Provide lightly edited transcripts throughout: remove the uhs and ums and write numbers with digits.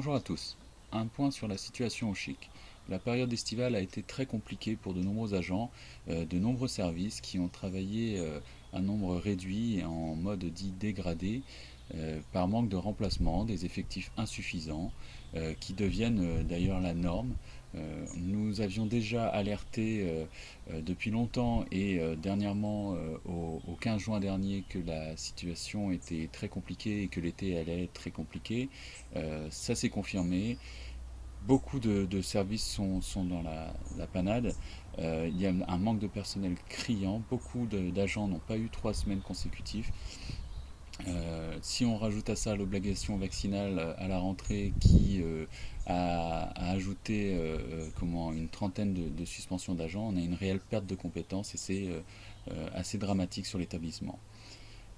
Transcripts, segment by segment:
Bonjour à tous. Un point sur la situation au Chic. La période estivale a été très compliquée pour de nombreux agents, de nombreux services qui ont travaillé un nombre réduit en mode dit dégradé par manque de remplacement, des effectifs insuffisants qui deviennent d'ailleurs la norme. Nous avions déjà alerté depuis longtemps et dernièrement au 15 juin dernier que la situation était très compliquée et que l'été allait être très compliqué. Ça s'est confirmé. Beaucoup de services sont dans la panade. Il y a un manque de personnel criant. Beaucoup d'agents n'ont pas eu 3 semaines consécutives. Si on rajoute à ça l'obligation vaccinale à la rentrée qui a ajouté une trentaine de suspensions d'agents, on a une réelle perte de compétences et c'est assez dramatique sur l'établissement.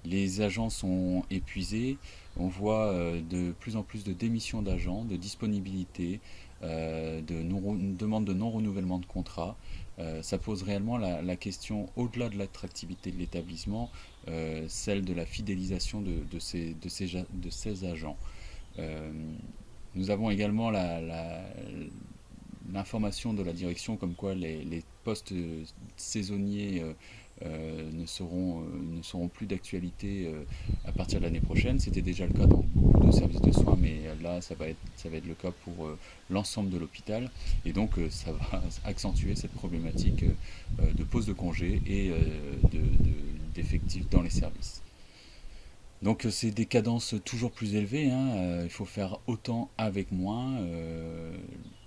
Les agents sont épuisés, on voit de plus en plus de démissions d'agents, de disponibilité, demande de non-renouvellement de contrat. Ça pose réellement la question, au-delà de l'attractivité de l'établissement, celle de la fidélisation de ces agents. Euh, Nous avons également l'information de la direction comme quoi les postes saisonniers ne seront plus d'actualité à partir de l'année prochaine. C'était déjà le cas dans beaucoup de services de soins, mais là, ça va être le cas pour l'ensemble de l'hôpital. Et donc, ça va accentuer cette problématique de pause de congé et d'effectifs dans les services. Donc c'est des cadences toujours plus élevées, hein. Il faut faire autant avec moins.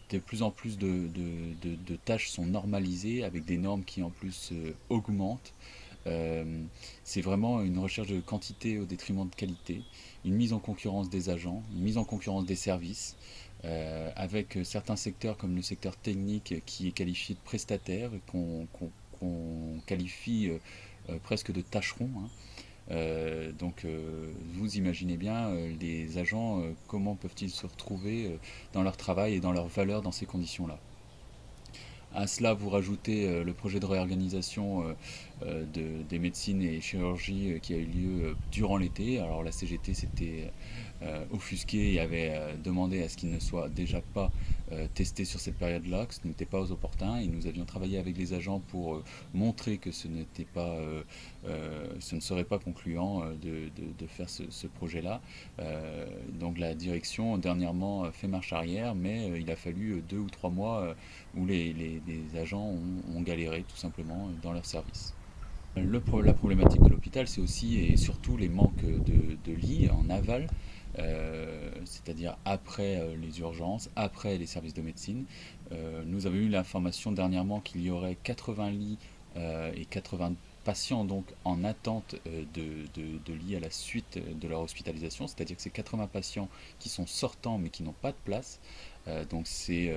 De plus en plus de tâches sont normalisées avec des normes qui en plus augmentent. Euh, c'est vraiment une recherche de quantité au détriment de qualité, une mise en concurrence des agents, une mise en concurrence des services, avec certains secteurs comme le secteur technique qui est qualifié de prestataire, qu'on qualifie presque de tâcheron, hein. Vous imaginez bien les agents, comment peuvent-ils se retrouver dans leur travail et dans leur valeur dans ces conditions-là. À cela, vous rajoutez le projet de réorganisation des médecines et chirurgies qui a eu lieu durant l'été. Alors la CGT s'était offusquée et avait demandé à ce qu'il ne soit déjà pas testé sur cette période-là, que ce n'était pas aux opportuns. Et nous avions travaillé avec les agents pour montrer que ce ne serait pas concluant de faire ce projet-là. Donc la direction dernièrement fait marche arrière, mais il a fallu 2 ou 3 mois où les agents ont galéré tout simplement dans leur service. La problématique de l'hôpital, c'est aussi et surtout les manques de lits en aval, c'est-à-dire après les urgences, après les services de médecine. Nous avons eu l'information dernièrement qu'il y aurait 80 lits et 80 patients donc en attente de lits à la suite de leur hospitalisation, c'est-à-dire que c'est 80 patients qui sont sortants mais qui n'ont pas de place. Donc c'est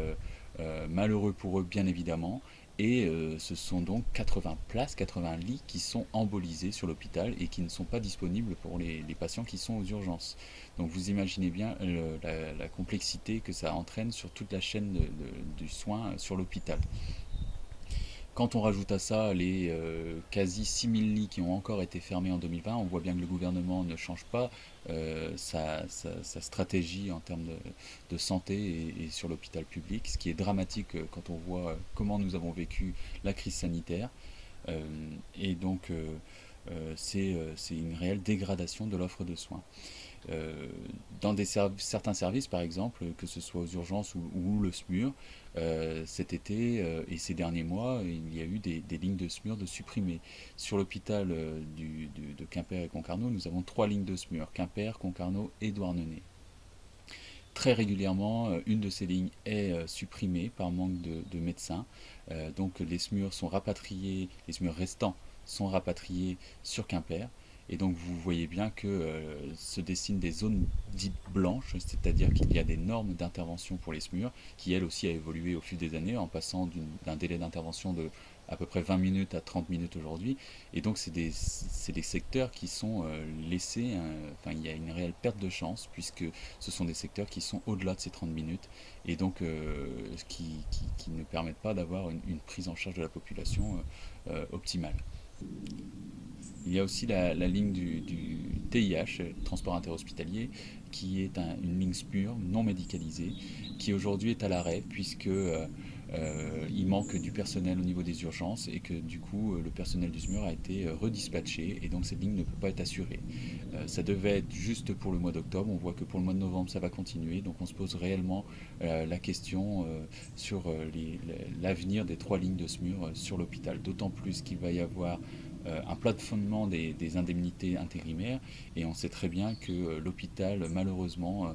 malheureux pour eux bien évidemment. Et ce sont donc 80 places, 80 lits qui sont embolisés sur l'hôpital et qui ne sont pas disponibles pour les patients qui sont aux urgences. Donc vous imaginez bien la complexité que ça entraîne sur toute la chaîne du soin sur l'hôpital. Quand on rajoute à ça les quasi 6000 lits qui ont encore été fermés en 2020, on voit bien que le gouvernement ne change pas sa stratégie en termes de santé et sur l'hôpital public, ce qui est dramatique quand on voit comment nous avons vécu la crise sanitaire. Euh, et donc, c'est une réelle dégradation de l'offre de soins. Euh, dans certains services, par exemple, que ce soit aux urgences ou le SMUR, cet été et ces derniers mois, il y a eu des lignes de SMUR de supprimées. Sur l'hôpital de Quimper et Concarneau, nous avons 3 lignes de SMUR, Quimper, Concarneau et Douarnenez. Très régulièrement, une de ces lignes est supprimée par manque de médecins. Donc les SMUR sont rapatriés, les SMUR restants sont rapatriés sur Quimper. Et donc vous voyez bien que se dessinent des zones dites blanches, c'est-à-dire qu'il y a des normes d'intervention pour les SMUR, qui elles aussi a évolué au fil des années, en passant d'un délai d'intervention de à peu près 20 minutes à 30 minutes aujourd'hui. Et donc c'est des secteurs qui sont laissés, enfin il y a une réelle perte de chance, puisque ce sont des secteurs qui sont au-delà de ces 30 minutes, et donc qui ne permettent pas d'avoir une prise en charge de la population optimale. Il y a aussi la ligne du TIH, transport interhospitalier, qui est une ligne SMUR non médicalisée, qui aujourd'hui est à l'arrêt puisque il manque du personnel au niveau des urgences et que du coup le personnel du SMUR a été redispatché et donc cette ligne ne peut pas être assurée. Ça devait être juste pour le mois d'octobre, on voit que pour le mois de novembre ça va continuer, donc on se pose réellement la question sur l'avenir des 3 lignes de SMUR sur l'hôpital, d'autant plus qu'il va y avoir un plafonnement des indemnités intérimaires et on sait très bien que l'hôpital malheureusement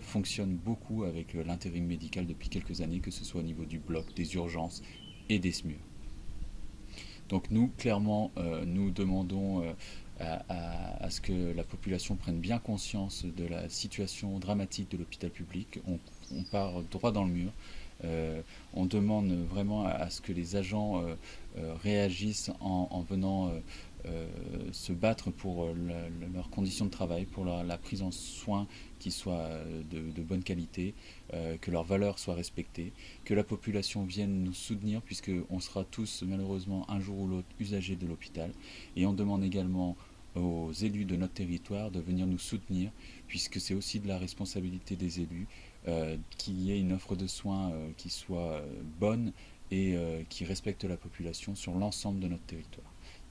fonctionne beaucoup avec l'intérim médical depuis quelques années, que ce soit au niveau du bloc, des urgences et des SMUR. Donc nous, clairement, nous demandons à ce que la population prenne bien conscience de la situation dramatique de l'hôpital public. On part droit dans le mur. On demande vraiment à ce que les agents réagissent en venant se battre pour leurs conditions de travail, pour la prise en soin qui soit de bonne qualité, que leurs valeurs soient respectées, que la population vienne nous soutenir puisqu'on sera tous malheureusement un jour ou l'autre usagers de l'hôpital. Et on demande également aux élus de notre territoire de venir nous soutenir puisque c'est aussi de la responsabilité des élus qu'il y ait une offre de soins qui soit bonne et qui respecte la population sur l'ensemble de notre territoire.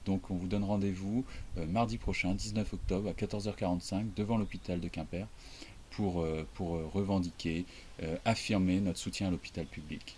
Donc on vous donne rendez-vous mardi prochain, 19 octobre, à 14h45, devant l'hôpital de Quimper, pour revendiquer, affirmer notre soutien à l'hôpital public.